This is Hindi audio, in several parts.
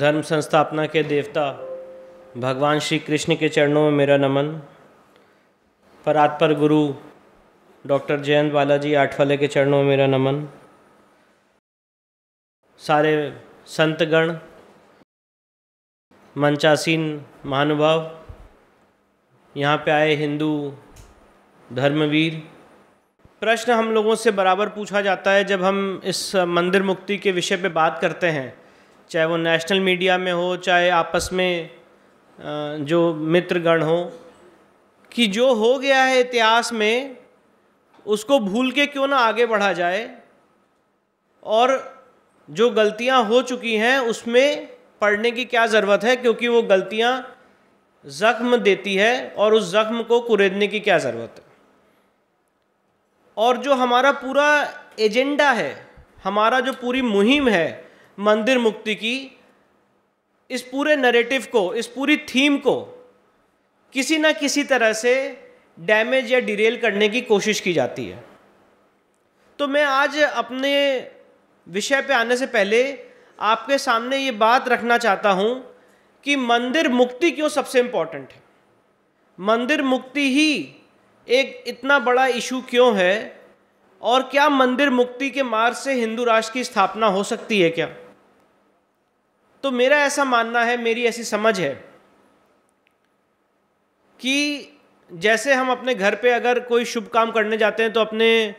धर्म संस्थापना के देवता भगवान श्री कृष्ण के चरणों में मेरा नमन। परात्पर गुरु डॉक्टर जयंत बालाजी आठवले के चरणों में मेरा नमन। सारे संतगण, मंचासीन महानुभाव, यहाँ पे आए हिंदू धर्मवीर। प्रश्न हम लोगों से बराबर पूछा जाता है जब हम इस मंदिर मुक्ति के विषय पे बात करते हैं, चाहे वो नेशनल मीडिया में हो, चाहे आपस में जो मित्रगण हो, कि जो हो गया है इतिहास में उसको भूल के क्यों ना आगे बढ़ा जाए और जो गलतियां हो चुकी हैं उसमें पढ़ने की क्या ज़रूरत है, क्योंकि वो गलतियां ज़ख्म देती है और उस ज़ख्म को कुरेदने की क्या ज़रूरत है। और जो हमारा पूरा एजेंडा है, हमारा जो पूरी मुहिम है मंदिर मुक्ति की, इस पूरे नैरेटिव को, इस पूरी थीम को किसी ना किसी तरह से डैमेज या डिरेल करने की कोशिश की जाती है। तो मैं आज अपने विषय पे आने से पहले आपके सामने ये बात रखना चाहता हूँ कि मंदिर मुक्ति क्यों सबसे इम्पोर्टेंट है, मंदिर मुक्ति ही एक इतना बड़ा इशू क्यों है, और क्या मंदिर मुक्ति के मार्ग से हिंदू राष्ट्र की स्थापना हो सकती है क्या। तो मेरा ऐसा मानना है, मेरी ऐसी समझ है कि जैसे हम अपने घर पे अगर कोई शुभ काम करने जाते हैं तो अपने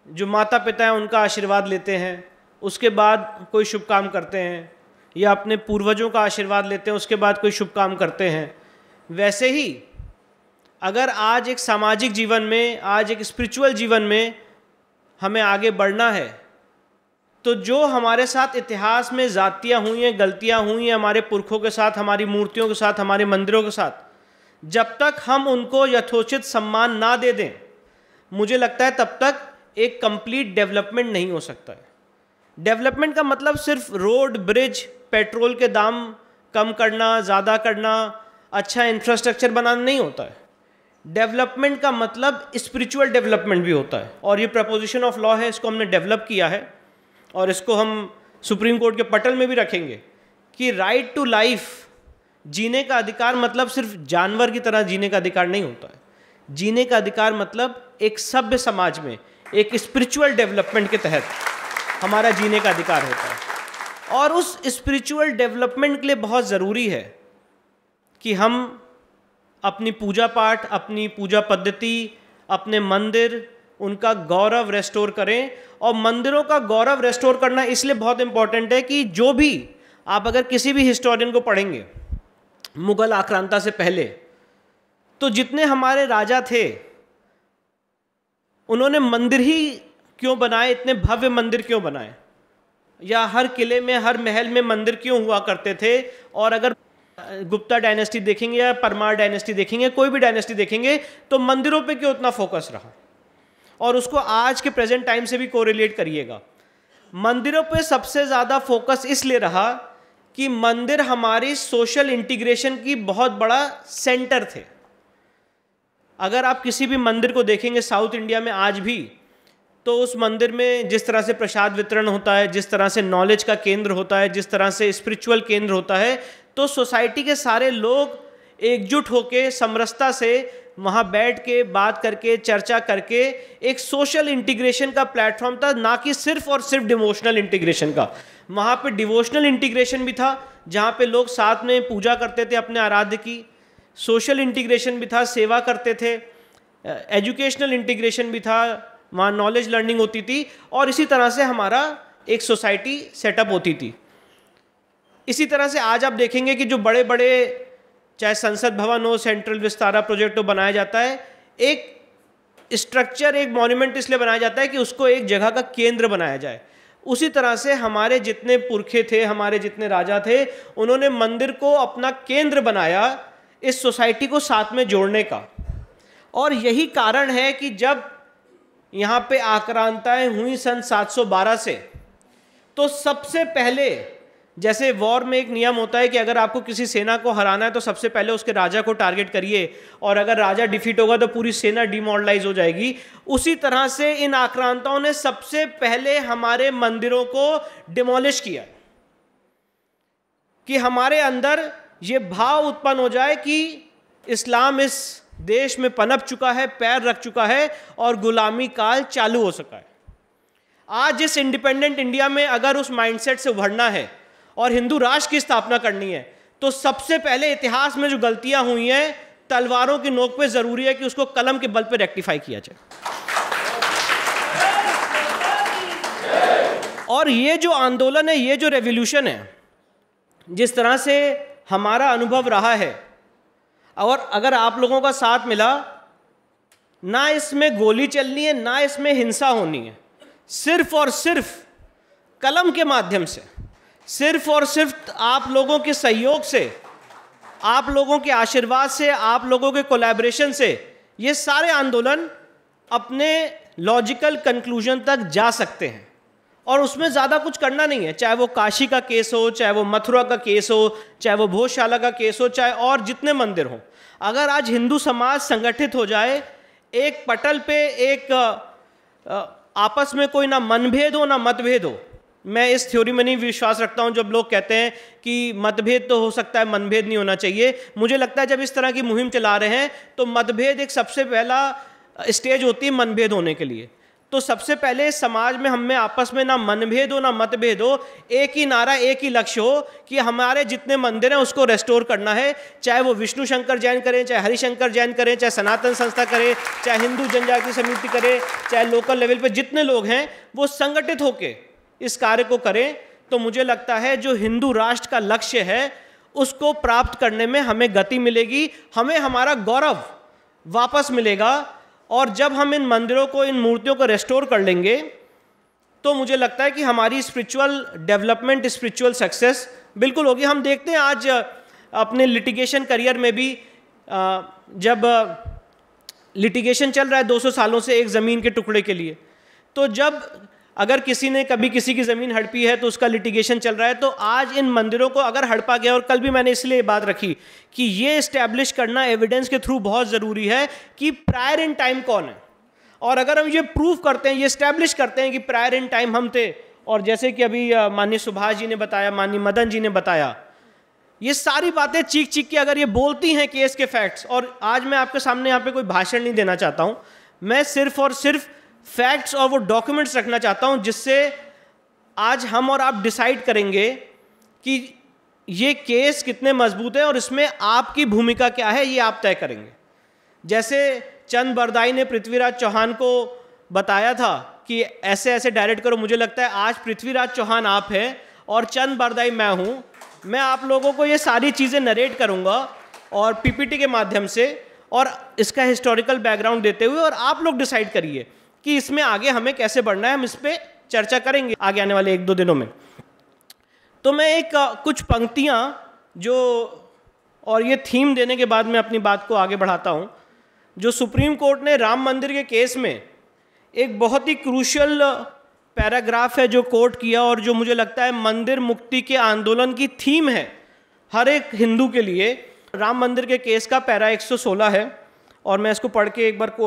जो माता पिता हैं उनका आशीर्वाद लेते हैं, उसके बाद कोई शुभ काम करते हैं, या अपने पूर्वजों का आशीर्वाद लेते हैं, उसके बाद कोई शुभ काम करते हैं। वैसे ही अगर आज एक सामाजिक जीवन में, आज एक स्पिरिचुअल जीवन में हमें आगे बढ़ना है, तो जो हमारे साथ इतिहास में जातियाँ हुई हैं, गलतियाँ हुई हैं हमारे पुरखों के साथ, हमारी मूर्तियों के साथ, हमारे मंदिरों के साथ, जब तक हम उनको यथोचित सम्मान ना दे दें, मुझे लगता है तब तक एक कंप्लीट डेवलपमेंट नहीं हो सकता है। डेवलपमेंट का मतलब सिर्फ रोड, ब्रिज, पेट्रोल के दाम कम करना, ज़्यादा करना, अच्छा इंफ्रास्ट्रक्चर बनाना नहीं होता है। डेवलपमेंट का मतलब स्पिरिचुअल डेवलपमेंट भी होता है, और ये प्रपोजिशन ऑफ लॉ है, इसको हमने डेवलप किया है और इसको हम सुप्रीम कोर्ट के पटल में भी रखेंगे कि राइट टू लाइफ, जीने का अधिकार मतलब सिर्फ जानवर की तरह जीने का अधिकार नहीं होता है। जीने का अधिकार मतलब एक सभ्य समाज में एक स्पिरिचुअल डेवलपमेंट के तहत हमारा जीने का अधिकार होता है। और उस स्पिरिचुअल डेवलपमेंट के लिए बहुत ज़रूरी है कि हम अपनी पूजा पाठ, अपनी पूजा पद्धति, अपने मंदिर, उनका गौरव रेस्टोर करें। और मंदिरों का गौरव रेस्टोर करना इसलिए बहुत इंपॉर्टेंट है कि जो भी आप अगर किसी भी हिस्टोरियन को पढ़ेंगे मुगल आक्रांता से पहले, तो जितने हमारे राजा थे उन्होंने मंदिर ही क्यों बनाए, इतने भव्य मंदिर क्यों बनाए, या हर किले में, हर महल में मंदिर क्यों हुआ करते थे। और अगर गुप्ता डायनेस्टी देखेंगे या परमार डायनेस्टी देखेंगे, कोई भी डायनेस्टी देखेंगे, तो मंदिरों पे क्यों उतना फोकस रहा, और उसको आज के प्रेजेंट टाइम से भी कोरिलेट करिएगा। मंदिरों पे सबसे ज़्यादा फोकस इसलिए रहा कि मंदिर हमारी सोशल इंटीग्रेशन की बहुत बड़ा सेंटर थे। अगर आप किसी भी मंदिर को देखेंगे साउथ इंडिया में आज भी, तो उस मंदिर में जिस तरह से प्रसाद वितरण होता है, जिस तरह से नॉलेज का केंद्र होता है, जिस तरह से स्पिरिचुअल केंद्र होता है, तो सोसाइटी के सारे लोग एकजुट होकर समरसता से वहाँ बैठ के बात करके, चर्चा करके एक सोशल इंटीग्रेशन का प्लेटफॉर्म था, ना कि सिर्फ और सिर्फ डिवोशनल इंटीग्रेशन का। वहाँ पे डिवोशनल इंटीग्रेशन भी था जहाँ पे लोग साथ में पूजा करते थे अपने आराध्य की, सोशल इंटीग्रेशन भी था, सेवा करते थे, एजुकेशनल इंटीग्रेशन भी था, वहाँ नॉलेज लर्निंग होती थी, और इसी तरह से हमारा एक सोसाइटी सेटअप होती थी। इसी तरह से आज आप देखेंगे कि जो बड़े बड़े, चाहे संसद भवन हो, सेंट्रल विस्तारा प्रोजेक्ट हो, बनाया जाता है, एक स्ट्रक्चर, एक मॉन्यूमेंट इसलिए बनाया जाता है कि उसको एक जगह का केंद्र बनाया जाए। उसी तरह से हमारे जितने पुरखे थे, हमारे जितने राजा थे, उन्होंने मंदिर को अपना केंद्र बनाया इस सोसाइटी को साथ में जोड़ने का। और यही कारण है कि जब यहाँ पे आक्रांताएं हुई सन 712 से, तो सबसे पहले, जैसे वॉर में एक नियम होता है कि अगर आपको किसी सेना को हराना है तो सबसे पहले उसके राजा को टारगेट करिए, और अगर राजा डिफीट होगा तो पूरी सेना डिमोरलाइज हो जाएगी। उसी तरह से इन आक्रांताओं ने सबसे पहले हमारे मंदिरों को डिमोलिश किया। कि हमारे अंदर ये भाव उत्पन्न हो जाए कि इस्लाम इस देश में पनप चुका है, पैर रख चुका है और गुलामी काल चालू हो सका है। आज इस इंडिपेंडेंट इंडिया में अगर उस माइंडसेट से उभरना है और हिंदू राष्ट्र की स्थापना करनी है, तो सबसे पहले इतिहास में जो गलतियां हुई हैं तलवारों की नोक पे जरूरी है कि उसको कलम के बल पे रेक्टिफाई किया जाए। और ये जो आंदोलन है, ये जो रेवोल्यूशन है, जिस तरह से हमारा अनुभव रहा है, और अगर आप लोगों का साथ मिला, ना इसमें गोली चलनी है ना इसमें हिंसा होनी है, सिर्फ और सिर्फ कलम के माध्यम से, सिर्फ और सिर्फ आप लोगों के सहयोग से, आप लोगों के आशीर्वाद से, आप लोगों के कोलैबोरेशन से ये सारे आंदोलन अपने लॉजिकल कंक्लूजन तक जा सकते हैं। और उसमें ज़्यादा कुछ करना नहीं है, चाहे वो काशी का केस हो, चाहे वो मथुरा का केस हो, चाहे वो भोजशाला का केस हो, चाहे और जितने मंदिर हों। अगर आज हिंदू समाज संगठित हो जाए, एक पटल पे एक आपस में कोई ना मनभेद हो ना मतभेद हो। मैं इस थ्योरी में नहीं विश्वास रखता हूं जब लोग कहते हैं कि मतभेद तो हो सकता है, मनभेद नहीं होना चाहिए। मुझे लगता है जब इस तरह की मुहिम चला रहे हैं तो मतभेद एक सबसे पहला स्टेज होती है मनभेद होने के लिए। तो सबसे पहले समाज में हम में आपस में ना मनभेद हो ना मतभेद हो, एक ही नारा, एक ही लक्ष्य हो कि हमारे जितने मंदिर हैं उसको रेस्टोर करना है। चाहे वो विष्णु शंकर जैन करें, चाहे हरिशंकर जैन करें, चाहे सनातन संस्था करे, चाहे हिंदू जनजाति समिति करे, चाहे लोकल लेवल पे जितने लोग हैं वो संगठित होके इस कार्य को करें। तो मुझे लगता है जो हिंदू राष्ट्र का लक्ष्य है उसको प्राप्त करने में हमें गति मिलेगी, हमें हमारा गौरव वापस मिलेगा। और जब हम इन मंदिरों को, इन मूर्तियों को रेस्टोर कर लेंगे तो मुझे लगता है कि हमारी स्पिरिचुअल डेवलपमेंट, स्पिरिचुअल सक्सेस बिल्कुल होगी। हम देखते हैं आज अपने लिटिगेशन करियर में भी, जब लिटिगेशन चल रहा है 200 सालों से एक ज़मीन के टुकड़े के लिए, तो जब अगर किसी ने कभी किसी की ज़मीन हड़पी है तो उसका लिटिगेशन चल रहा है, तो आज इन मंदिरों को अगर हड़पा गया, और कल भी मैंने इसलिए बात रखी कि ये इस्टेब्लिश करना एविडेंस के थ्रू बहुत ज़रूरी है कि प्रायर इन टाइम कौन है। और अगर हम ये प्रूव करते हैं, ये इस्टेब्लिश करते हैं कि प्रायर इन टाइम हम थे, और जैसे कि अभी माननीय सुभाष जी ने बताया, माननीय मदन जी ने बताया, ये सारी बातें चीख चीख के अगर ये बोलती हैं केस के फैक्ट्स। और आज मैं आपके सामने यहाँ पे कोई भाषण नहीं देना चाहता हूँ, मैं सिर्फ और सिर्फ फैक्ट्स और वो डॉक्यूमेंट्स रखना चाहता हूं जिससे आज हम और आप डिसाइड करेंगे कि ये केस कितने मजबूत है और इसमें आपकी भूमिका क्या है, ये आप तय करेंगे। जैसे चंद बरदाई ने पृथ्वीराज चौहान को बताया था कि ऐसे ऐसे डायरेक्ट करो, मुझे लगता है आज पृथ्वीराज चौहान आप हैं और चंद बरदाई मैं हूं। मैं आप लोगों को ये सारी चीज़ें नरेट करूंगा और पीपीटी के माध्यम से और इसका हिस्टोरिकल बैकग्राउंड देते हुए, और आप लोग डिसाइड करिए कि इसमें आगे हमें कैसे बढ़ना है। हम इस पर चर्चा करेंगे आगे आने वाले 1-2 दिनों में। तो मैं एक कुछ पंक्तियां जो, और ये थीम देने के बाद मैं अपनी बात को आगे बढ़ाता हूं, जो सुप्रीम कोर्ट ने राम मंदिर के केस में एक बहुत ही क्रूशियल पैराग्राफ है जो कोट किया, और जो मुझे लगता है मंदिर मुक्ति के आंदोलन की थीम है हर एक हिंदू के लिए। राम मंदिर के केस का पैरा 116 है, और मैं इसको पढ़ के एक बार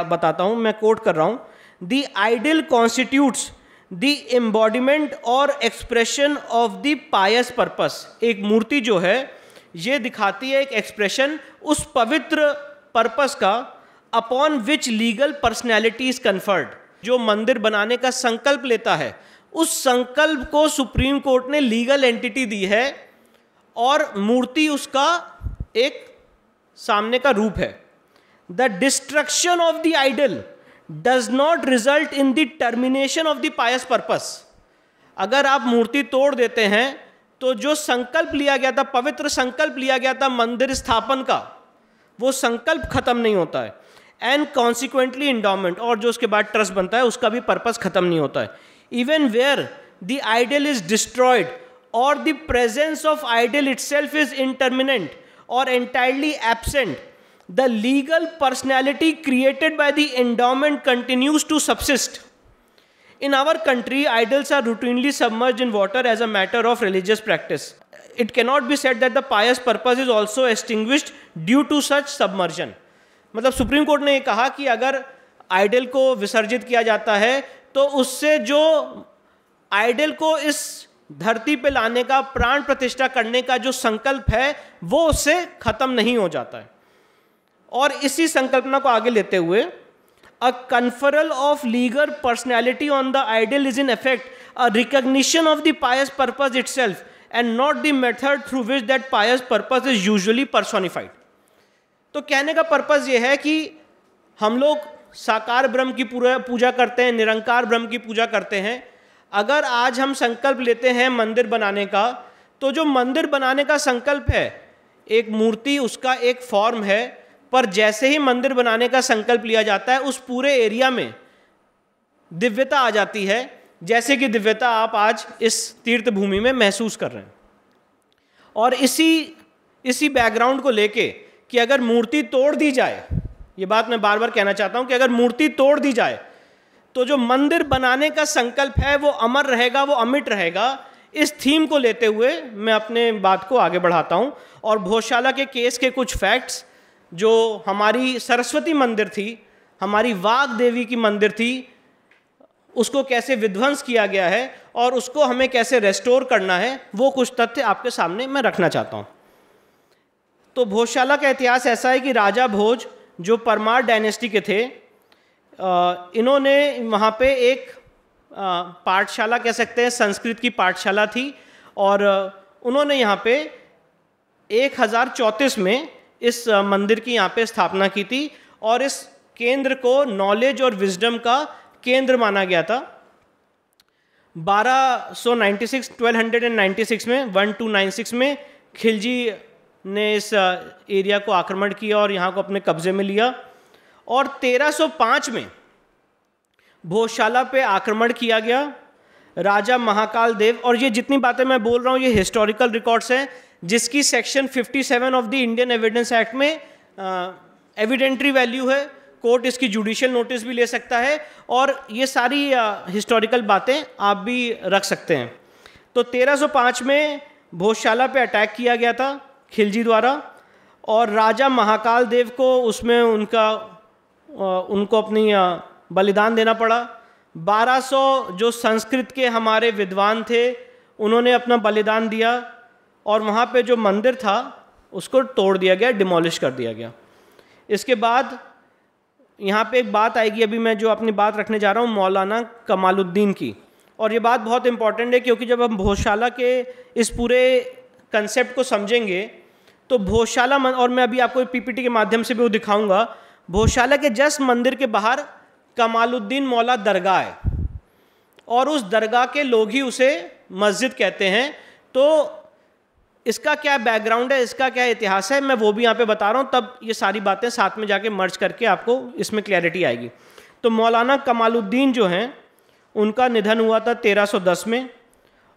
बताता हूँ। मैं कोट कर रहा हूँ, the idol constitutes the embodiment और expression of the pious purpose. एक मूर्ति जो है ये दिखाती है एक एक्सप्रेशन उस पवित्र पर्पस का, upon which legal personality is conferred. जो मंदिर बनाने का संकल्प लेता है, उस संकल्प को सुप्रीम कोर्ट ने लीगल एंटिटी दी है, और मूर्ति उसका एक सामने का रूप है। The destruction of the idol does not result in the termination of the pious purpose। अगर आप मूर्ति तोड़ देते हैं तो जो संकल्प लिया गया था, पवित्र संकल्प लिया गया था मंदिर स्थापन का, वो संकल्प खत्म नहीं होता है। एंड कॉन्सिक्वेंटली इंडोमेंट, और जो उसके बाद ट्रस्ट बनता है उसका भी पर्पस खत्म नहीं होता है। Even where the idol is destroyed और the presence of idol itself is intermittent और entirely absent, the legal personality created by the endowment continues to subsist. In our country, idols are routinely submerged in water as a matter of religious practice. It cannot be said that the pious purpose is also extinguished due to such submersion. मतलब सुप्रीम कोर्ट ने ये कहा कि अगर आइडल को विसर्जित किया जाता है तो उससे जो आइडल को इस धरती पे लाने का, प्राण प्रतिष्ठा करने का जो संकल्प है वो उससे खत्म नहीं हो जाता है। और इसी संकल्पना को आगे लेते हुए a conferral of legal personality on the ideal is in effect a recognition of the pious purpose itself and not the method through which that pious purpose is usually personified. तो कहने का पर्पस ये है कि हम लोग साकार ब्रह्म की पूजा करते हैं, निरंकार ब्रह्म की पूजा करते हैं। अगर आज हम संकल्प लेते हैं मंदिर बनाने का, तो जो मंदिर बनाने का संकल्प है, एक मूर्ति उसका एक फॉर्म है, पर जैसे ही मंदिर बनाने का संकल्प लिया जाता है उस पूरे एरिया में दिव्यता आ जाती है, जैसे कि दिव्यता आप आज इस तीर्थ भूमि में महसूस कर रहे हैं। और इसी बैकग्राउंड को लेके कि अगर मूर्ति तोड़ दी जाए, ये बात मैं बार बार कहना चाहता हूं कि अगर मूर्ति तोड़ दी जाए तो जो मंदिर बनाने का संकल्प है वो अमर रहेगा, वो अमिट रहेगा। इस थीम को लेते हुए मैं अपने बात को आगे बढ़ाता हूं और भोजशाला के केस के कुछ फैक्ट्स, जो हमारी सरस्वती मंदिर थी, हमारी वाग देवी की मंदिर थी, उसको कैसे विध्वंस किया गया है और उसको हमें कैसे रेस्टोर करना है, वो कुछ तथ्य आपके सामने मैं रखना चाहता हूँ। तो भोजशाला का इतिहास ऐसा है कि राजा भोज जो परमार डायनेस्टी के थे, इन्होंने वहाँ पे एक पाठशाला कह सकते हैं, संस्कृत की पाठशाला थी, और उन्होंने यहाँ पे 1034 में इस मंदिर की यहाँ पे स्थापना की थी और इस केंद्र को नॉलेज और विजडम का केंद्र माना गया था। 1296 में 1296 में खिलजी ने इस एरिया को आक्रमण किया और यहाँ को अपने कब्जे में लिया, और 1305 में भोजशाला पे आक्रमण किया गया। राजा महाकाल देव, और ये जितनी बातें मैं बोल रहा हूँ ये हिस्टोरिकल रिकॉर्ड्स हैं, जिसकी section 57 of the Indian evidence act में एविडेंट्री वैल्यू है। कोर्ट इसकी जुडिशियल नोटिस भी ले सकता है और ये सारी हिस्टोरिकल बातें आप भी रख सकते हैं। तो 1305 में भोजशाला पे अटैक किया गया था खिलजी द्वारा, और राजा महाकाल देव को उसमें उनको अपनी बलिदान देना पड़ा। 1200 जो संस्कृत के हमारे विद्वान थे उन्होंने अपना बलिदान दिया, और वहाँ पे जो मंदिर था उसको तोड़ दिया गया, डिमोलिश कर दिया गया। इसके बाद यहाँ पे एक बात आएगी, अभी मैं जो अपनी बात रखने जा रहा हूँ मौलाना कमालुद्दीन की, और ये बात बहुत इंपॉर्टेंट है क्योंकि जब हम भोजशाला के इस पूरे कंसेप्ट को समझेंगे तो भोजशाला, और मैं अभी आपको पीपीटी के माध्यम से भी वो दिखाऊंगा, भोजशाला के जस्ट मंदिर के बाहर कमालुद्दीन मौला दरगाह है, और उस दरगाह के लोग ही उसे मस्जिद कहते हैं। तो इसका क्या बैकग्राउंड है, इसका क्या इतिहास है, मैं वो भी यहाँ पे बता रहा हूँ, तब ये सारी बातें साथ में जाके मर्ज करके आपको इसमें क्लैरिटी आएगी। तो मौलाना कमालुद्दीन जो हैं उनका निधन हुआ था 1310 में,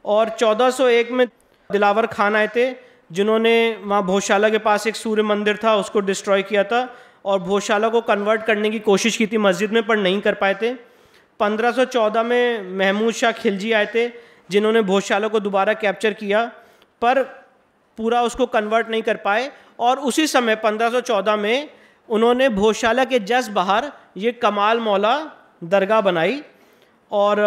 और 1401 में दिलावर खान आए थे, जिन्होंने वहाँ भोजशाला के पास एक सूर्य मंदिर था उसको डिस्ट्रॉय किया था और भोजशाला को कन्वर्ट करने की कोशिश की थी मस्जिद में, पर नहीं कर पाए थे। 1514 में महमूद शाह खिलजी आए थे, जिन्होंने भोजशाला को दोबारा कैप्चर किया, पर पूरा उसको कन्वर्ट नहीं कर पाए। और उसी समय 1514 में उन्होंने भोजशाला के जस्ट बाहर ये कमाल मौला दरगाह बनाई, और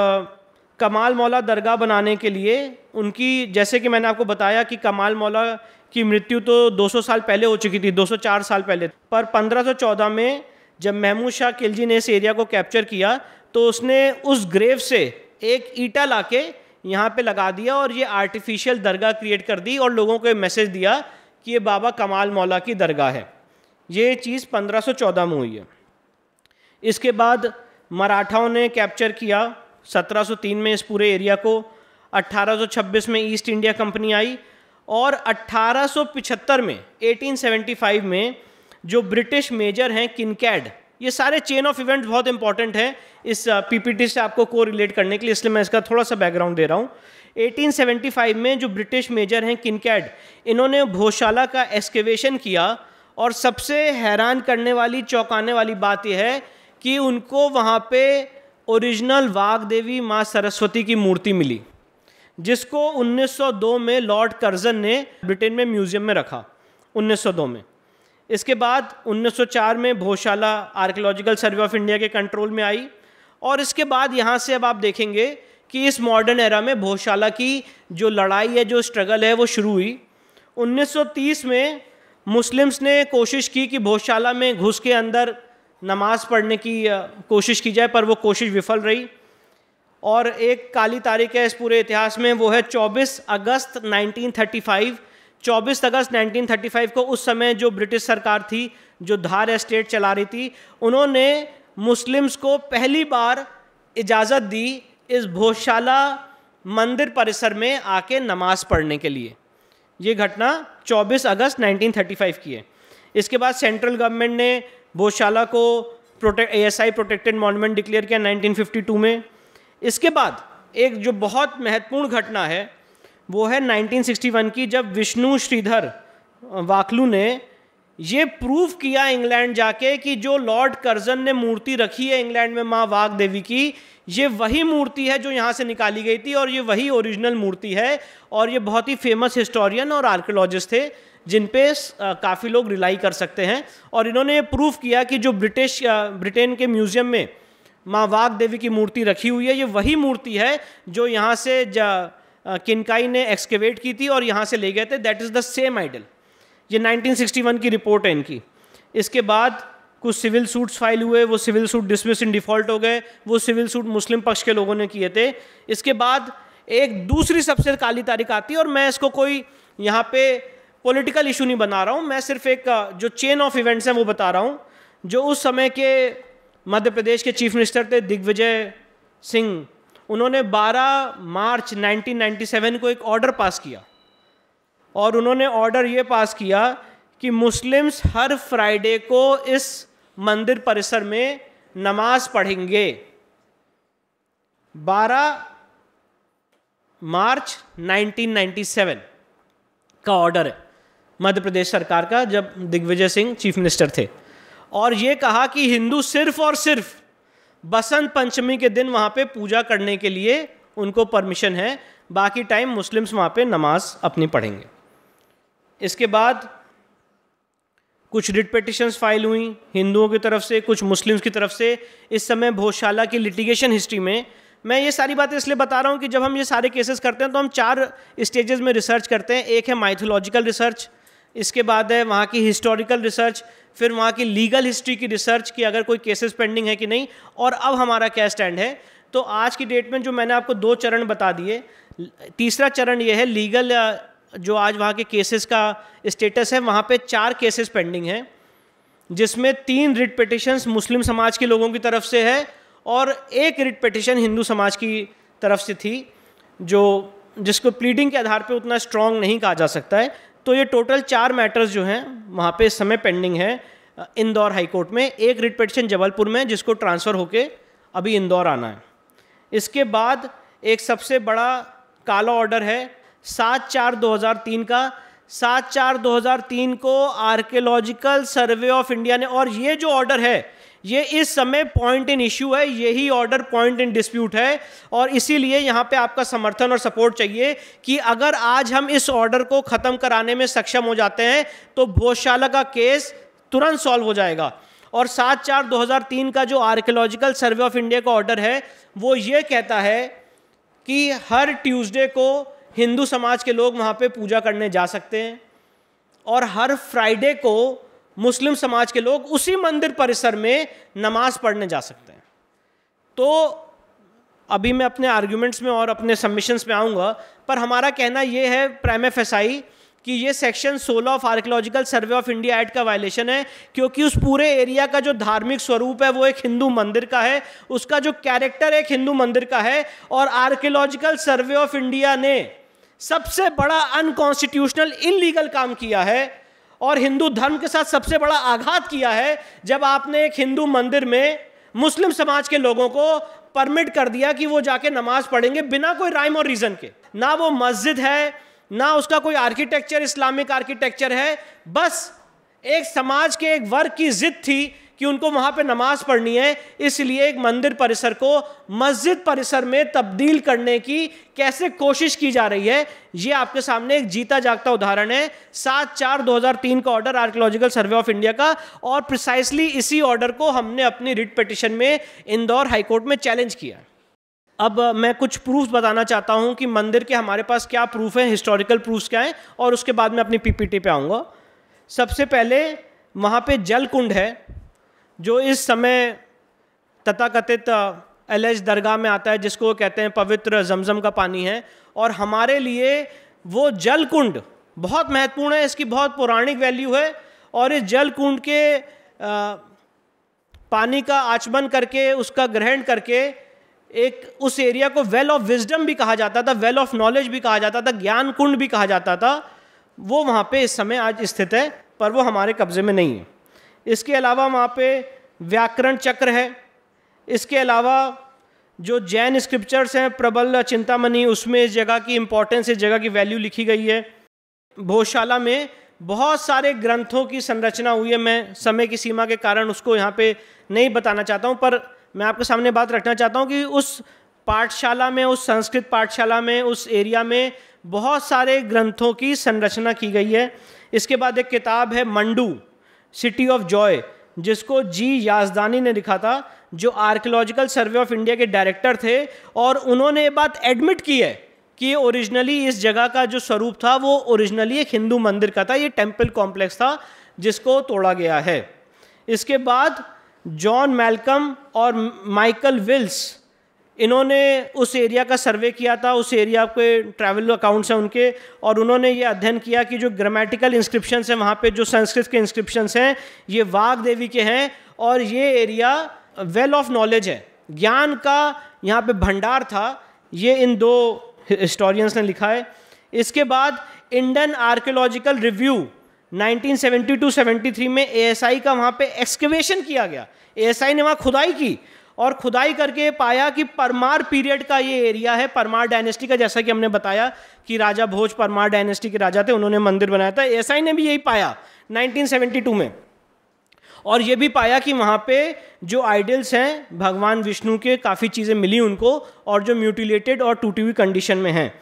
कमाल मौला दरगाह बनाने के लिए उनकी, जैसे कि मैंने आपको बताया कि कमाल मौला की मृत्यु तो 200 साल पहले हो चुकी थी, 204 साल पहले, पर 1514 में जब महमूद शाह खिलजी ने इस एरिया को कैप्चर किया तो उसने उस ग्रेव से एक ईंटा लाके यहाँ पे लगा दिया और ये आर्टिफिशियल दरगाह क्रिएट कर दी और लोगों को ये मैसेज दिया कि ये बाबा कमाल मौला की दरगाह है। ये चीज़ 1514 में हुई है। इसके बाद मराठाओं ने कैप्चर किया 1703 में इस पूरे एरिया को। 1826 में ईस्ट इंडिया कंपनी आई, और 1875 में 1875 में जो ब्रिटिश मेजर हैं किनकैड, ये सारे चेन ऑफ इवेंट्स बहुत इंपॉर्टेंट हैं इस पीपीटी से आपको को रिलेट करने के लिए, इसलिए मैं इसका थोड़ा सा बैकग्राउंड दे रहा हूँ। 1875 में जो ब्रिटिश मेजर हैं किनकैड, इन्होंने भोजशाला का एक्सकेवेशन किया, और सबसे हैरान करने वाली, चौंकाने वाली बात यह है कि उनको वहाँ पे ओरिजिनल वाग देवी माँ सरस्वती की मूर्ति मिली, जिसको 1902 में लॉर्ड कर्जन ने ब्रिटेन में म्यूजियम में रखा, 1902 में। इसके बाद 1904 में Bhojshala archaeological survey of India के कंट्रोल में आई, और इसके बाद यहाँ से अब आप देखेंगे कि इस मॉडर्न एरा में भोजशाला की जो लड़ाई है, जो स्ट्रगल है, वो शुरू हुई। 1930 में मुस्लिम्स ने कोशिश की कि भोजशाला में घुस के अंदर नमाज़ पढ़ने की कोशिश की जाए, पर वो कोशिश विफल रही। और एक काली तारीख है इस पूरे इतिहास में, वो है 24 अगस्त 1935। 24 अगस्त 1935 को उस समय जो ब्रिटिश सरकार थी, जो धार एस्टेट चला रही थी, उन्होंने मुस्लिम्स को पहली बार इजाज़त दी इस भोजशाला मंदिर परिसर में आके नमाज़ पढ़ने के लिए। ये घटना 24 अगस्त 1935 की है। इसके बाद सेंट्रल गवर्नमेंट ने भोजशाला को ASI प्रोटेक्टेड मॉन्यूमेंट डिक्लेयर किया 1952 में। इसके बाद एक जो बहुत महत्वपूर्ण घटना है वो है 1961 की, जब विष्णु श्रीधर वाकलू ने ये प्रूव किया इंग्लैंड जाके कि जो लॉर्ड कर्जन ने मूर्ति रखी है इंग्लैंड में माँ वाघ देवी की, ये वही मूर्ति है जो यहाँ से निकाली गई थी और ये वही ओरिजिनल मूर्ति है। और ये बहुत ही फेमस हिस्टोरियन और आर्कियोलॉजिस्ट थे जिन पे काफ़ी लोग रिलाई कर सकते हैं। और इन्होंने ये प्रूव किया कि जो ब्रिटेन के म्यूज़ियम में माँ वाघ देवी की मूर्ति रखी हुई है, ये वही मूर्ति है जो यहाँ से किनकाई ने एक्सकेवेट की थी और यहाँ से ले गए थे। That is the same idol. ये 1961 की रिपोर्ट है इनकी। इसके बाद कुछ सिविल सूट्स फाइल हुए, वो सिविल सूट डिसमिस इन डिफ़ॉल्ट हो गए। वो सिविल सूट मुस्लिम पक्ष के लोगों ने किए थे। इसके बाद एक दूसरी सबसे काली तारीख आती है, और मैं इसको कोई यहाँ पे पॉलिटिकल इशू नहीं बना रहा हूँ, मैं सिर्फ एक जो चेन ऑफ इवेंट्स हैं वो बता रहा हूँ। जो उस समय के मध्य प्रदेश के चीफ मिनिस्टर थे दिग्विजय सिंह, उन्होंने 12 मार्च 1997 को एक ऑर्डर पास किया, और उन्होंने ऑर्डर ये पास किया कि मुस्लिम्स हर फ्राइडे को इस मंदिर परिसर में नमाज पढ़ेंगे। 12 मार्च 1997 का ऑर्डर है मध्य प्रदेश सरकार का, जब दिग्विजय सिंह चीफ मिनिस्टर थे। और ये कहा कि हिंदू सिर्फ और सिर्फ बसंत पंचमी के दिन वहाँ पे पूजा करने के लिए उनको परमिशन है, बाकी टाइम मुस्लिम्स वहाँ पे नमाज अपनी पढ़ेंगे। इसके बाद कुछ रिट पिटिशंस फाइल हुई हिंदुओं की तरफ से, कुछ मुस्लिम्स की तरफ से। इस समय भोजशाला की लिटिगेशन हिस्ट्री में मैं ये सारी बातें इसलिए बता रहा हूँ कि जब हम ये सारे केसेस करते हैं तो हम 4 स्टेजेस में रिसर्च करते हैं। एक है माइथोलॉजिकल रिसर्च, इसके बाद है वहाँ की हिस्टोरिकल रिसर्च, फिर वहाँ की लीगल हिस्ट्री की रिसर्च कि अगर कोई केसेस पेंडिंग है कि नहीं, और अब हमारा क्या स्टैंड है। तो आज की डेट में जो मैंने आपको 2 चरण बता दिए, तीसरा चरण ये है लीगल, जो आज वहाँ के केसेस का स्टेटस है। वहाँ पे 4 केसेस पेंडिंग हैं, जिसमें 3 रिट पिटिशंस मुस्लिम समाज के लोगों की तरफ से है और 1 रिट पिटिशन हिंदू समाज की तरफ से थी, जिसको प्लीडिंग के आधार पे उतना स्ट्रॉन्ग नहीं कहा जा सकता है। तो ये टोटल 4 मैटर्स जो हैं वहाँ पे इस समय पेंडिंग है इंदौर हाई कोर्ट में। 1 रिट पिटिशन जबलपुर में, जिसको ट्रांसफ़र होके अभी इंदौर आना है। इसके बाद एक सबसे बड़ा काला ऑर्डर है 7/4/2003 का। 7/4/2003 को आर्कियोलॉजिकल सर्वे ऑफ इंडिया ने, और ये जो ऑर्डर है ये इस समय पॉइंट इन इश्यू है, यही ऑर्डर पॉइंट इन डिस्प्यूट है। और इसीलिए यहाँ पे आपका समर्थन और सपोर्ट चाहिए कि अगर आज हम इस ऑर्डर को ख़त्म कराने में सक्षम हो जाते हैं तो भोजशाला का केस तुरंत सॉल्व हो जाएगा। और 7/4/2003 का जो आर्कियोलॉजिकल सर्वे ऑफ इंडिया का ऑर्डर है वो ये कहता है कि हर ट्यूसडे को हिंदू समाज के लोग वहाँ पे पूजा करने जा सकते हैं, और हर फ्राइडे को मुस्लिम समाज के लोग उसी मंदिर परिसर में नमाज पढ़ने जा सकते हैं। तो अभी मैं अपने आर्ग्यूमेंट्स में और अपने सबमिशंस में आऊँगा, पर हमारा कहना ये है प्राइमा फेसाई कि ये section 16 of archaeological survey of India act का वायलेशन है, क्योंकि उस पूरे एरिया का जो धार्मिक स्वरूप है वो एक हिंदू मंदिर का है, उसका जो कैरेक्टर एक हिंदू मंदिर का है। और आर्कियोलॉजिकल सर्वे ऑफ इंडिया ने सबसे बड़ा अनकॉन्स्टिट्यूशनल इलीगल काम किया है और हिंदू धर्म के साथ सबसे बड़ा आघात किया है जब आपने एक हिंदू मंदिर में मुस्लिम समाज के लोगों को परमिट कर दिया कि वो जाके नमाज पढ़ेंगे बिना कोई राइम और रीजन के। ना वो मस्जिद है, ना उसका कोई आर्किटेक्चर इस्लामिक आर्किटेक्चर है, बस एक समाज के एक वर्ग की जिद थी कि उनको वहाँ पे नमाज पढ़नी है, इसलिए एक मंदिर परिसर को मस्जिद परिसर में तब्दील करने की कैसे कोशिश की जा रही है, ये आपके सामने एक जीता जागता उदाहरण है। 7/4/2003 का order archaeological survey of India का, और प्रिसाइसली इसी ऑर्डर को हमने अपनी रिट पिटिशन में इंदौर हाईकोर्ट में चैलेंज किया। अब मैं कुछ प्रूफ बताना चाहता हूं कि मंदिर के हमारे पास क्या प्रूफ है, हिस्टोरिकल प्रूफ्स क्या हैं, और उसके बाद मैं अपनी पीपीटी पे आऊँगा। सबसे पहले वहाँ पे जल कुंड है जो इस समय तथाकथित एलएच दरगाह में आता है, जिसको कहते हैं पवित्र जमजम का पानी है। और हमारे लिए वो जल कुंड बहुत महत्वपूर्ण है, इसकी बहुत पौराणिक वैल्यू है। और इस जल कुंड के पानी का आचमन करके, उसका ग्रहण करके, एक उस एरिया को वेल ऑफ विजडम भी कहा जाता था, वेल ऑफ नॉलेज भी कहा जाता था, ज्ञान कुंड भी कहा जाता था। वो वहाँ पे इस समय आज स्थित है, पर वो हमारे कब्जे में नहीं है। इसके अलावा वहाँ पे व्याकरण चक्र है। इसके अलावा जो जैन स्क्रिप्चर्स हैं, प्रबल चिंतामणि, उसमें इस जगह की इंपॉर्टेंस, इस जगह की वैल्यू लिखी गई है। भोजशाला में बहुत सारे ग्रंथों की संरचना हुई है। मैं समय की सीमा के कारण उसको यहाँ पे नहीं बताना चाहता हूँ, पर मैं आपके सामने बात रखना चाहता हूँ कि उस पाठशाला में, उस संस्कृत पाठशाला में, उस एरिया में बहुत सारे ग्रंथों की संरचना की गई है। इसके बाद एक किताब है मंडू, सिटी ऑफ जॉय, जिसको जी याजदानी ने लिखा था, जो आर्कियोलॉजिकल सर्वे ऑफ इंडिया के डायरेक्टर थे। और उन्होंने ये बात एडमिट की है कि ओरिजिनली इस जगह का जो स्वरूप था वो ओरिजिनली एक हिंदू मंदिर का था, ये टेम्पल कॉम्प्लेक्स था जिसको तोड़ा गया है। इसके बाद जॉन मैल्कम और माइकल विल्स, इन्होंने उस एरिया का सर्वे किया था, उस एरिया के ट्रैवल अकाउंट्स हैं उनके, और उन्होंने ये अध्ययन किया कि जो ग्रामेटिकल इंस्क्रिप्शंस हैं वहाँ पे, जो संस्कृत के इंस्क्रिप्शंस हैं, ये वाग देवी के हैं। और ये एरिया वेल ऑफ नॉलेज है, ज्ञान का यहाँ पे भंडार था। ये इन दो हिस्टोरियंस ने लिखा है। इसके बाद इंडियन आर्कियोलॉजिकल रिव्यू 1972-73 में एएसआई का वहाँ पे एक्सकवेशन किया गया। एएसआई ने वहाँ खुदाई की और खुदाई करके पाया कि परमार पीरियड का ये एरिया है, परमार डायनेस्टी का। जैसा कि हमने बताया कि राजा भोज परमार डायनेस्टी के राजा थे, उन्होंने मंदिर बनाया था। एएसआई ने भी यही पाया 1972 में। और ये भी पाया कि वहाँ पे जो आइडल्स हैं भगवान विष्णु के, काफ़ी चीज़ें मिली उनको, और जो म्यूटिलेटेड और टूटी हुई कंडीशन में हैं।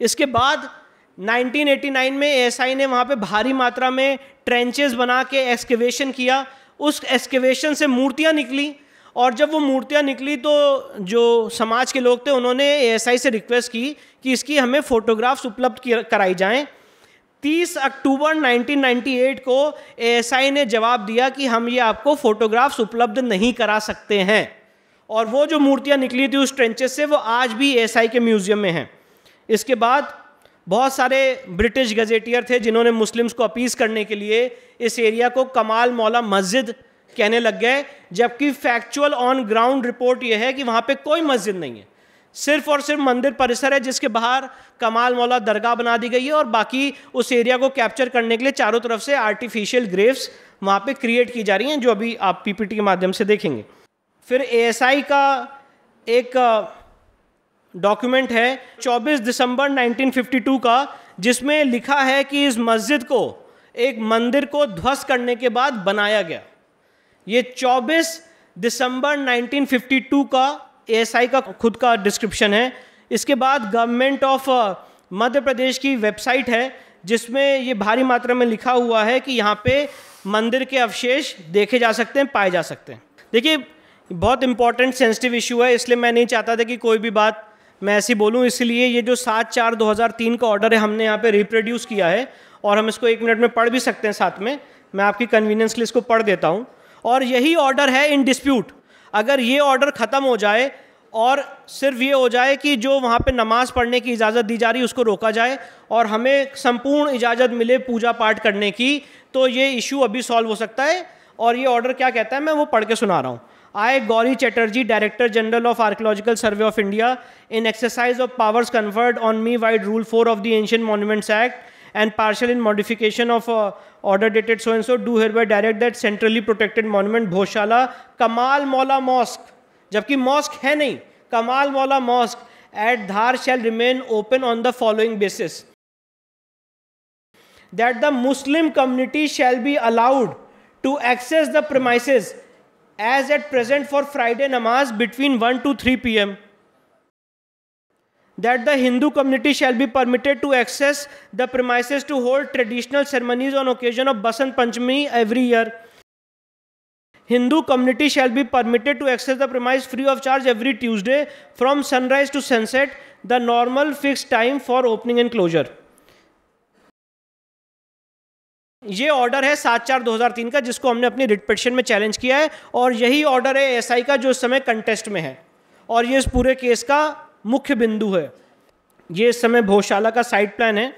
इसके बाद 1989 में एएसआई ने वहाँ पे भारी मात्रा में ट्रेंचेस बना के एक्सकेवेशन किया। उस एक्सकेवेशन से मूर्तियाँ निकली, और जब वो मूर्तियाँ निकली तो जो समाज के लोग थे उन्होंने एएसआई से रिक्वेस्ट की कि इसकी हमें फ़ोटोग्राफ्स उपलब्ध कराई जाएँ। 30 अक्टूबर 1998 को एएसआई ने जवाब दिया कि हम ये आपको फ़ोटोग्राफ्स उपलब्ध नहीं करा सकते हैं। और वो जो मूर्तियाँ निकली थी उस ट्रेंचेस से, वो आज भी एएसआई के म्यूज़ियम में हैं। इसके बाद बहुत सारे ब्रिटिश गजेटियर थे जिन्होंने मुस्लिम्स को अपीज़ करने के लिए इस एरिया को कमाल मौला मस्जिद कहने लग गए, जबकि फैक्चुअल ऑन ग्राउंड रिपोर्ट यह है कि वहाँ पे कोई मस्जिद नहीं है, सिर्फ और सिर्फ मंदिर परिसर है जिसके बाहर कमाल मौला दरगाह बना दी गई है। और बाकी उस एरिया को कैप्चर करने के लिए चारों तरफ से आर्टिफिशियल ग्रेव्स वहाँ पे क्रिएट की जा रही हैं, जो अभी आप पीपीटी के माध्यम से देखेंगे। फिर एएसआई का एक डॉक्यूमेंट है 24 दिसंबर 1952 का, जिसमें लिखा है कि इस मस्जिद को एक मंदिर को ध्वस्त करने के बाद बनाया गया। ये 24 दिसंबर 1952 का एएसआई का खुद का डिस्क्रिप्शन है। इसके बाद गवर्नमेंट ऑफ मध्य प्रदेश की वेबसाइट है जिसमें ये भारी मात्रा में लिखा हुआ है कि यहाँ पे मंदिर के अवशेष देखे जा सकते हैं, पाए जा सकते हैं। देखिए, बहुत इंपॉर्टेंट सेंसिटिव इशू है, इसलिए मैं नहीं चाहता था कि कोई भी बात मैं ऐसी बोलूँ। इसलिए ये जो 7/4/2003 का ऑर्डर है हमने यहाँ पे रिप्रोड्यूस किया है, और हम इसको 1 मिनट में पढ़ भी सकते हैं साथ में। मैं आपकी कन्वीनियंस के लिए इसको पढ़ देता हूँ। और यही ऑर्डर है इन डिस्प्यूट। अगर ये ऑर्डर ख़त्म हो जाए और सिर्फ ये हो जाए कि जो वहाँ पे नमाज़ पढ़ने की इजाज़त दी जा रही है उसको रोका जाए और हमें संपूर्ण इजाज़त मिले पूजा पाठ करने की, तो ये इशू अभी सॉल्व हो सकता है। और ये ऑर्डर क्या कहता है, मैं वो पढ़ के सुना रहा हूँ। I, Gauri Chatterjee, Director General of Archaeological Survey of India, in exercise of powers conferred on me by Rule 4 of the Ancient Monuments Act and partial in modification of order dated so and so, do hereby direct that centrally protected monument Bhojshala Kamal Maula Mosque, जबकि mosque है नहीं, Kamal Maula Mosque at Dhar shall remain open on the following basis: that the Muslim community shall be allowed to access the premises as at present for Friday namaz between 1 to 3 p.m. That the Hindu community shall be permitted to access the premises to hold traditional ceremonies on occasion of Basant Panchami every year. Hindu community shall be permitted to access the premise free of charge every Tuesday from sunrise to sunset, the normal fixed time for opening and closure. ये ऑर्डर है 7/4/2003 का, जिसको हमने अपनी रिट पिटीशन में चैलेंज किया है, और यही ऑर्डर है एसआई का जो इस समय कंटेस्ट में है, और ये इस पूरे केस का मुख्य बिंदु है। ये इस समय भोजशाला का साइड प्लान है।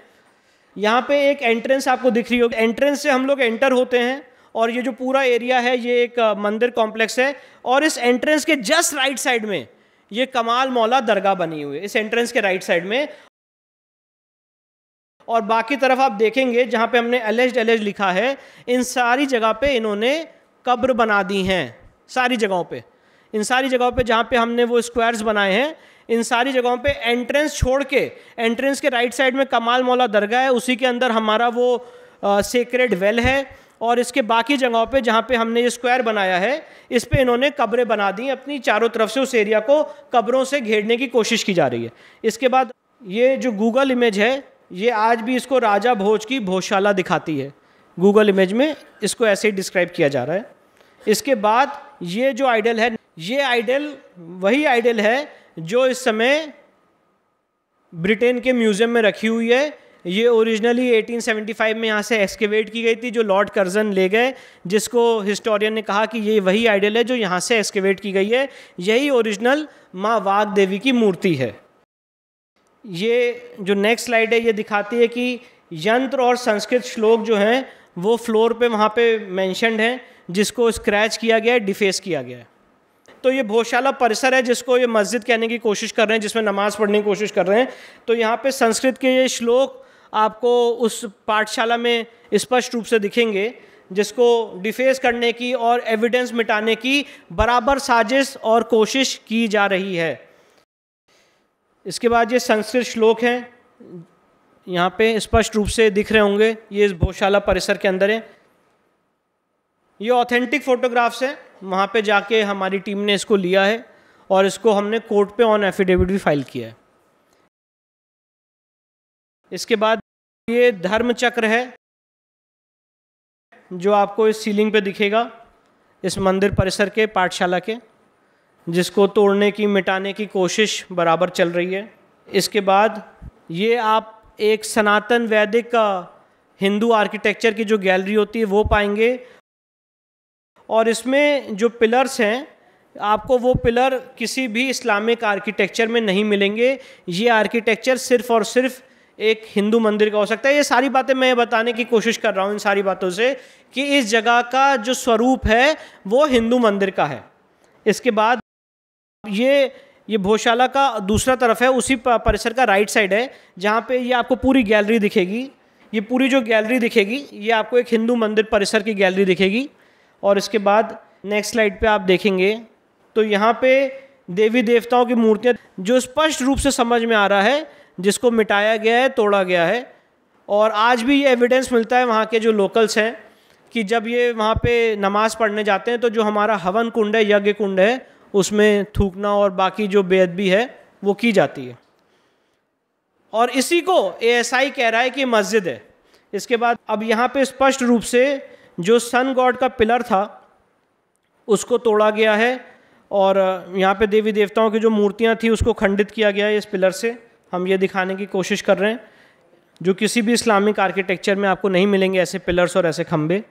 यहाँ पे एक एंट्रेंस आपको दिख रही होगी, एंट्रेंस से हम लोग एंटर होते हैं, और ये जो पूरा एरिया है ये एक मंदिर कॉम्प्लेक्स है, और इस एंट्रेंस के जस्ट राइट साइड में ये कमाल मौला दरगाह बनी हुई है, इस एंट्रेंस के राइट साइड में। और बाकी तरफ आप देखेंगे जहाँ पे हमने एलेज लिखा है, इन सारी जगह पे इन्होंने कब्र बना दी हैं, सारी जगहों पे, इन सारी जगहों पे जहाँ पे हमने वो स्क्वायर्स बनाए हैं, इन सारी जगहों पे एंट्रेंस छोड़ के, एंट्रेंस के राइट साइड में कमाल मौला दरगाह है, उसी के अंदर हमारा वो सेक्रेड वेल है, और इसके बाकी जगहों पे जहाँ पे हमने ये स्क्वायर बनाया है, इस पे इन्होंने कब्रें बना दी अपनी चारों तरफ से, उस एरिया को कब्रों से घेरने की कोशिश की जा रही है। इसके बाद ये जो गूगल इमेज है, ये आज भी इसको राजा भोज की भोजशाला दिखाती है, गूगल इमेज में इसको ऐसे ही डिस्क्राइब किया जा रहा है। इसके बाद ये जो आइडल है, ये आइडल वही आइडल है जो इस समय ब्रिटेन के म्यूज़ियम में रखी हुई है। ये ओरिजिनली 1875 में यहाँ से एक्सकेवेट की गई थी, जो लॉर्ड कर्जन ले गए, जिसको हिस्टोरियन ने कहा कि ये वही आइडल है जो यहाँ से एक्सकेवेट की गई है, यही ओरिजिनल माँ वाग देवी की मूर्ति है। ये जो नेक्स्ट स्लाइड है ये दिखाती है कि यंत्र और संस्कृत श्लोक जो हैं वो फ्लोर पे वहाँ पे मेंशन्ड हैं, जिसको स्क्रैच किया गया है, डिफेस किया गया है। तो ये भोजशाला परिसर है जिसको ये मस्जिद कहने की कोशिश कर रहे हैं, जिसमें नमाज़ पढ़ने की कोशिश कर रहे हैं। तो यहाँ पे संस्कृत के ये श्लोक आपको उस पाठशाला में स्पष्ट रूप से दिखेंगे, जिसको डिफेस करने की और एविडेंस मिटाने की बराबर साजिश और कोशिश की जा रही है। इसके बाद ये संस्कृत श्लोक हैं, यहाँ पे स्पष्ट रूप से दिख रहे होंगे, ये इस भोजशाला परिसर के अंदर है। ये ऑथेंटिक फोटोग्राफ्स हैं, वहाँ पे जाके हमारी टीम ने इसको लिया है, और इसको हमने कोर्ट पे ऑन एफिडेविट भी फाइल किया है। इसके बाद ये धर्म चक्र है जो आपको इस सीलिंग पे दिखेगा, इस मंदिर परिसर के, पाठशाला के, जिसको तोड़ने की, मिटाने की कोशिश बराबर चल रही है। इसके बाद ये आप एक सनातन वैदिक का हिंदू आर्किटेक्चर की जो गैलरी होती है वो पाएंगे, और इसमें जो पिलर्स हैं आपको वो पिलर किसी भी इस्लामिक आर्किटेक्चर में नहीं मिलेंगे। ये आर्किटेक्चर सिर्फ और सिर्फ एक हिंदू मंदिर का हो सकता है। ये सारी बातें मैं बताने की कोशिश कर रहा हूँ इन सारी बातों से कि इस जगह का जो स्वरूप है वो हिंदू मंदिर का है। इसके बाद ये भोजशाला का दूसरा तरफ है, उसी परिसर का राइट साइड है, जहाँ पे ये आपको पूरी गैलरी दिखेगी। ये पूरी जो गैलरी दिखेगी ये आपको एक हिंदू मंदिर परिसर की गैलरी दिखेगी। और इसके बाद नेक्स्ट स्लाइड पे आप देखेंगे तो यहाँ पे देवी देवताओं की मूर्तियाँ जो स्पष्ट रूप से समझ में आ रहा है, जिसको मिटाया गया है, तोड़ा गया है। और आज भी ये एविडेंस मिलता है वहाँ के जो लोकल्स हैं कि जब ये वहाँ पे नमाज़ पढ़ने जाते हैं तो जो हमारा हवन कुंड है, यज्ञ कुंड है, उसमें थूकना और बाकी जो बेअदबी है वो की जाती है। और इसी को एएसआई कह रहा है कि मस्जिद है। इसके बाद अब यहाँ पे स्पष्ट रूप से जो सन गॉड का पिलर था उसको तोड़ा गया है, और यहाँ पे देवी देवताओं की जो मूर्तियाँ थी उसको खंडित किया गया है इस पिलर से। हम ये दिखाने की कोशिश कर रहे हैं, जो किसी भी इस्लामिक आर्किटेक्चर में आपको नहीं मिलेंगे ऐसे पिलर्स और ऐसे खंबे।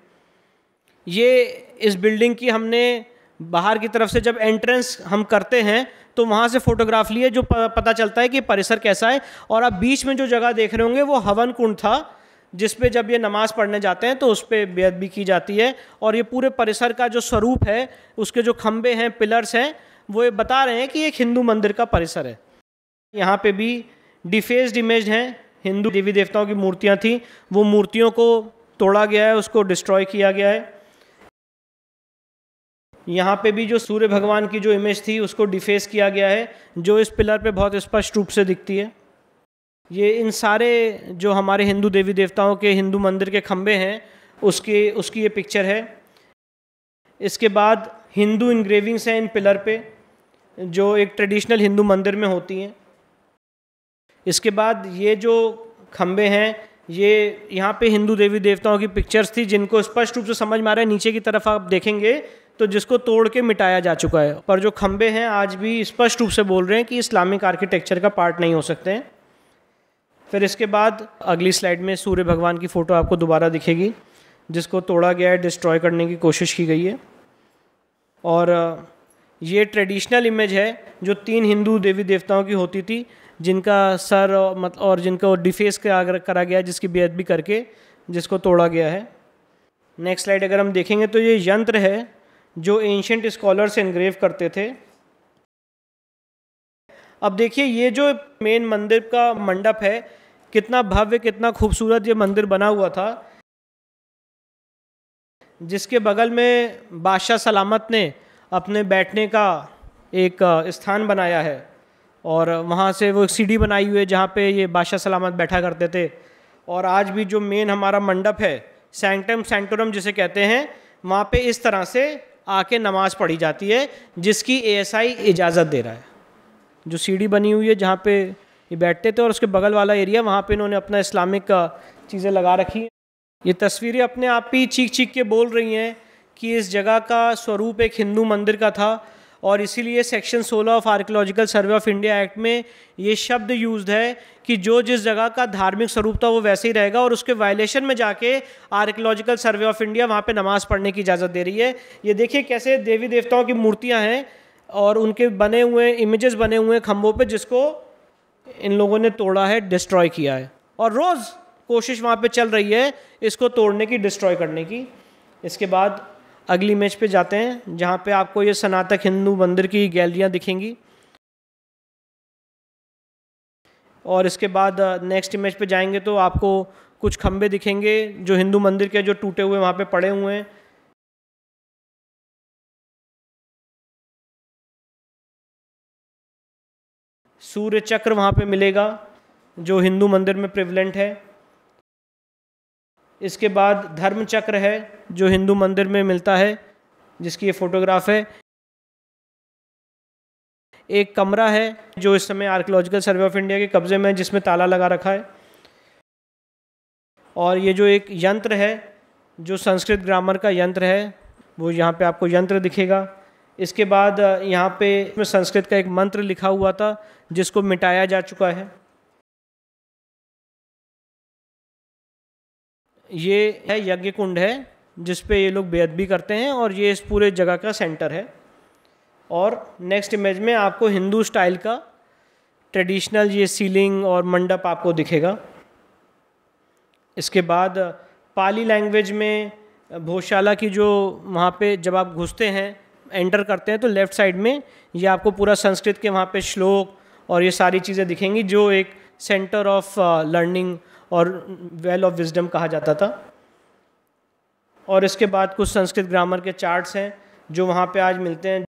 ये इस बिल्डिंग की हमने बाहर की तरफ से जब एंट्रेंस हम करते हैं तो वहाँ से फोटोग्राफ लिए, जो पता चलता है कि परिसर कैसा है। और आप बीच में जो जगह देख रहे होंगे वो हवन कुंड था, जिस पे जब ये नमाज़ पढ़ने जाते हैं तो उस पर बेअदबी की जाती है। और ये पूरे परिसर का जो स्वरूप है, उसके जो खंबे हैं, पिलर्स हैं, वो ये बता रहे हैं कि एक हिंदू मंदिर का परिसर है। यहाँ पे भी डिफेस्ड इमेज हैं, हिंदू देवी देवताओं की मूर्तियाँ थी, वो मूर्तियों को तोड़ा गया है, उसको डिस्ट्रॉय किया गया है। यहाँ पे भी जो सूर्य भगवान की जो इमेज थी उसको डिफेस किया गया है, जो इस पिलर पे बहुत स्पष्ट रूप से दिखती है। ये इन सारे जो हमारे हिंदू देवी देवताओं के हिंदू मंदिर के खंबे हैं उसकी ये पिक्चर है। इसके बाद हिंदू इंग्रेविंग्स हैं इन पिलर पे, जो एक ट्रेडिशनल हिंदू मंदिर में होती हैं। इसके बाद ये जो खंबे हैं, ये यहाँ पे हिंदू देवी देवताओं की पिक्चर्स थी, जिनको स्पष्ट रूप से समझ में आ रहा है। नीचे की तरफ आप देखेंगे तो जिसको तोड़ के मिटाया जा चुका है। पर जो खंबे हैं आज भी स्पष्ट रूप से बोल रहे हैं कि इस्लामिक आर्किटेक्चर का पार्ट नहीं हो सकते हैं। फिर इसके बाद अगली स्लाइड में सूर्य भगवान की फ़ोटो आपको दोबारा दिखेगी, जिसको तोड़ा गया है, डिस्ट्रॉय करने की कोशिश की गई है। और ये ट्रेडिशनल इमेज है जो 3 हिंदू देवी देवताओं की होती थी, जिनका सर और जिनको डिफेस करा गया, जिसकी बेअदबी करके जिसको तोड़ा गया है। नेक्स्ट स्लाइड अगर हम देखेंगे तो ये यंत्र है जो एंशिएंट स्कॉलर्स एनग्रेव करते थे। अब देखिए ये जो मेन मंदिर का मंडप है, कितना भव्य, कितना खूबसूरत ये मंदिर बना हुआ था, जिसके बगल में बादशाह सलामत ने अपने बैठने का एक स्थान बनाया है और वहाँ से वो सीढ़ी बनाई हुई है जहाँ पे ये बादशाह सलामत बैठा करते थे। और आज भी जो मेन हमारा मंडप है, सैंक्टम सैंक्टोरम जिसे कहते हैं, वहाँ पे इस तरह से आके नमाज़ पढ़ी जाती है, जिसकी ASI इजाज़त दे रहा है। जो सीढ़ी बनी हुई है जहाँ पे ये बैठते थे और उसके बगल वाला एरिया, वहाँ पे इन्होंने अपना इस्लामिक चीज़ें लगा रखी हैं। ये तस्वीरें अपने आप ही चीख चीख के बोल रही हैं कि इस जगह का स्वरूप एक हिंदू मंदिर का था और इसीलिए section 16 of archaeological survey of India act में ये शब्द यूज्ड है कि जो जिस जगह का धार्मिक स्वरूप था वो वैसे ही रहेगा, और उसके वायलेशन में जाके आर्कियोलॉजिकल सर्वे ऑफ इंडिया वहाँ पे नमाज़ पढ़ने की इजाज़त दे रही है। ये देखिए कैसे देवी देवताओं की मूर्तियाँ हैं और उनके बने हुए इमेजेस बने हुए खम्भों पे, जिसको इन लोगों ने तोड़ा है, डिस्ट्रॉय किया है, और रोज़ कोशिश वहाँ पे चल रही है इसको तोड़ने की, डिस्ट्रॉय करने की। इसके बाद अगली इमेज पे जाते हैं जहाँ पे आपको ये सनातक हिंदू मंदिर की गैलरियाँ दिखेंगी। और इसके बाद नेक्स्ट इमेज पे जाएंगे तो आपको कुछ खंबे दिखेंगे जो हिंदू मंदिर के, जो टूटे हुए वहाँ पे पड़े हुए हैं। सूर्य चक्र वहाँ पे मिलेगा जो हिंदू मंदिर में प्रिवलेंट है। इसके बाद धर्म चक्र है जो हिंदू मंदिर में मिलता है, जिसकी ये फोटोग्राफ है। एक कमरा है जो इस समय आर्कियोलॉजिकल सर्वे ऑफ इंडिया के कब्जे में है, जिसमें ताला लगा रखा है। और ये जो एक यंत्र है जो संस्कृत ग्रामर का यंत्र है, वो यहाँ पे आपको यंत्र दिखेगा। इसके बाद यहाँ पे संस्कृत का एक मंत्र लिखा हुआ था जिसको मिटाया जा चुका है। ये है यज्ञ कुंड है जिस पे ये लोग बेअदबी करते हैं, और ये इस पूरे जगह का सेंटर है। और नेक्स्ट इमेज में आपको हिंदू स्टाइल का ट्रेडिशनल ये सीलिंग और मंडप आपको दिखेगा। इसके बाद पाली लैंग्वेज में भोजशाला की जो वहाँ पे जब आप घुसते हैं, एंटर करते हैं, तो लेफ़्ट साइड में ये आपको पूरा संस्कृत के वहाँ पे श्लोक और ये सारी चीज़ें दिखेंगी, जो एक सेंटर ऑफ लर्निंग और वेल ऑफ विजडम कहा जाता था। और इसके बाद कुछ संस्कृत ग्रामर के चार्ट्स हैं जो वहाँ पे आज मिलते हैं।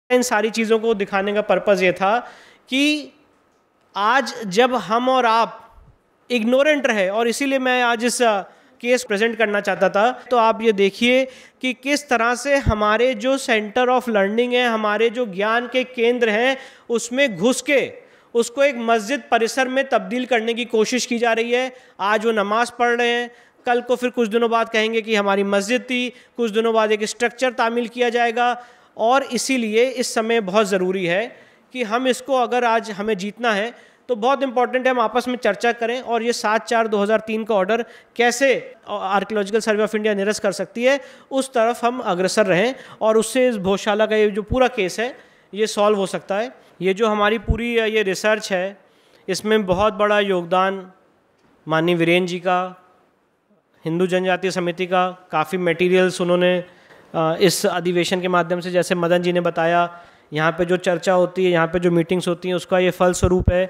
इन सारी चीज़ों को दिखाने का पर्पज़ ये था कि आज जब हम और आप इग्नोरेंट रहे, और इसीलिए मैं आज इस केस प्रेजेंट करना चाहता था, तो आप ये देखिए कि किस तरह से हमारे जो सेंटर ऑफ लर्निंग है, हमारे जो ज्ञान के केंद्र हैं, उसमें घुस के उसको एक मस्जिद परिसर में तब्दील करने की कोशिश की जा रही है। आज वो नमाज़ पढ़ रहे हैं, कल को फिर कुछ दिनों बाद कहेंगे कि हमारी मस्जिद थी, कुछ दिनों बाद एक स्ट्रक्चर तामील किया जाएगा। और इसीलिए इस समय बहुत ज़रूरी है कि हम इसको, अगर आज हमें जीतना है तो बहुत इंपॉर्टेंट है हम आपस में चर्चा करें, और ये 7/4/2003 का ऑर्डर कैसे आर्कियोलॉजिकल सर्वे ऑफ इंडिया निरस्त कर सकती है, उस तरफ हम अग्रसर रहें, और उससे इस भोजशाला का ये जो पूरा केस है ये सॉल्व हो सकता है। ये जो हमारी पूरी ये रिसर्च है, इसमें बहुत बड़ा योगदान माननीय वीरेंद्र जी का, हिंदू जनजातीय समिति का, काफ़ी मटेरियल्स उन्होंने इस अधिवेशन के माध्यम से, जैसे मदन जी ने बताया, यहाँ पे जो चर्चा होती है, यहाँ पे जो मीटिंग्स होती हैं, उसका ये फल स्वरूप है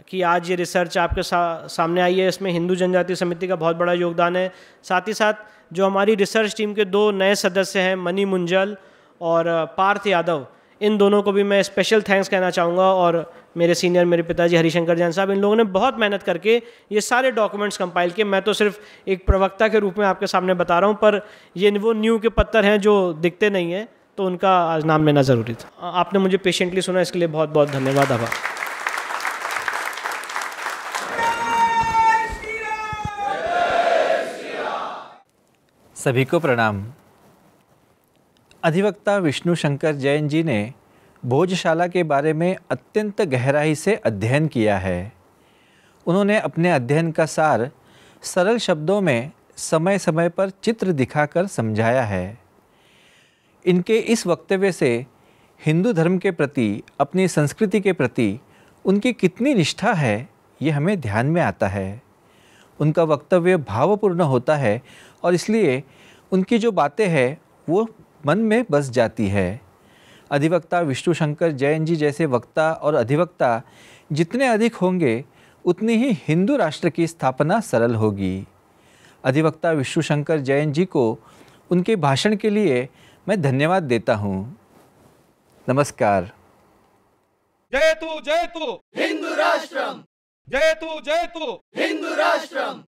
कि आज ये रिसर्च आपके सामने आई है। इसमें हिंदू जनजातीय समिति का बहुत बड़ा योगदान है। साथ ही साथ जो हमारी रिसर्च टीम के 2 नए सदस्य हैं, मनी मुंजल और पार्थ यादव, इन दोनों को भी मैं स्पेशल थैंक्स कहना चाहूँगा। और मेरे सीनियर, मेरे पिताजी हरिशंकर जैन साहब, इन लोगों ने बहुत मेहनत करके ये सारे डॉक्यूमेंट्स कंपाइल किए। मैं तो सिर्फ एक प्रवक्ता के रूप में आपके सामने बता रहा हूँ, पर ये वो नींव के पत्थर हैं जो दिखते नहीं हैं, तो उनका आज नाम लेना ज़रूरी था। आपने मुझे पेशेंटली सुना, इसके लिए बहुत बहुत धन्यवाद, आभार। सभी को प्रणाम। अधिवक्ता विष्णु शंकर जैन जी ने भोजशाला के बारे में अत्यंत गहराई से अध्ययन किया है। उन्होंने अपने अध्ययन का सार सरल शब्दों में समय समय पर चित्र दिखाकर समझाया है। इनके इस वक्तव्य से हिंदू धर्म के प्रति, अपनी संस्कृति के प्रति उनकी कितनी निष्ठा है, ये हमें ध्यान में आता है। उनका वक्तव्य भावपूर्ण होता है और इसलिए उनकी जो बातें हैं वो मन में बस जाती है। अधिवक्ता विष्णु शंकर जैन जी जैसे वक्ता और अधिवक्ता जितने अधिक होंगे उतनी ही हिंदू राष्ट्र की स्थापना सरल होगी। अधिवक्ता विष्णु शंकर जैन जी को उनके भाषण के लिए मैं धन्यवाद देता हूँ। नमस्कार। जयतु हिंदू राष्ट्रम, जयतु हिंदू राष्ट्रम।